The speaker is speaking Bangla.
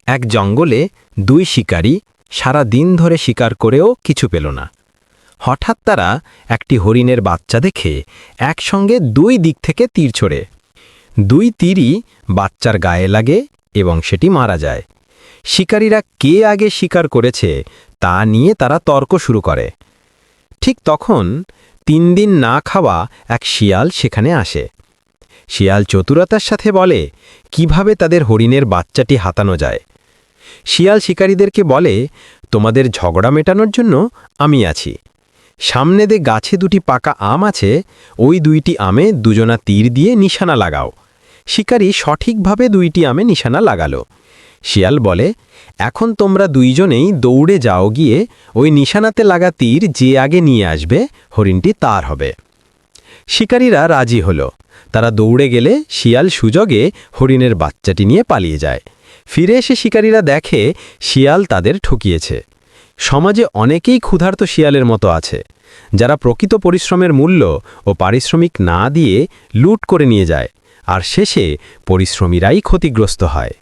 এক জঙ্গলে দুই শিকারী সারা দিন ধরে শিকার করেও কিছু পেল না। হঠাৎ তারা একটি হরিণের বাচ্চা দেখে একসঙ্গে দুই দিক থেকে তীর ছোড়ে। দুই তীরই বাচ্চার গায়ে লাগে এবং সেটি মারা যায়। শিকারীরা কে আগে শিকার করেছে তা নিয়ে তারা তর্ক শুরু করে। ঠিক তখন 3 দিন না খাওয়া এক শিয়াল সেখানে আসে। শিয়াল চতুরতার সাথে বলে কিভাবে তাদের হরিণের বাচ্চাটি হাতানো যায়। শিয়াল শিকারীদেরকে বলে, তোমাদের ঝগড়া মেটানোর জন্য আমি আছি। সামনে দে গাছে 2টি পাকা আম আছে, ওই 2টি আমে দুজনা তীর দিয়ে নিশানা লাগাও। শিকারী সঠিকভাবে 2টি আমে নিশানা লাগালো। শিয়াল বলে, এখন তোমরা দুইজনেই দৌড়ে যাও, গিয়ে ওই নিশানাতে লাগা তীর যে আগে নিয়ে আসবে হরিণটি তার হবে। শিকারীরা রাজি হলো। তারা দৌড়ে গেলে শিয়াল সুযোগে হরিণের বাচ্চাটি নিয়ে পালিয়ে যায়। ফিরে এসে শিকারীরা দেখে শিয়াল তাদের ঠকিয়েছে। সমাজে অনেকেই ক্ষুধার্ত শিয়ালের মতো আছে, যারা প্রকৃত পরিশ্রমের মূল্য ও পারিশ্রমিক না দিয়ে লুট করে নিয়ে যায়, আর শেষে পরিশ্রমীরাই ক্ষতিগ্রস্ত হয়।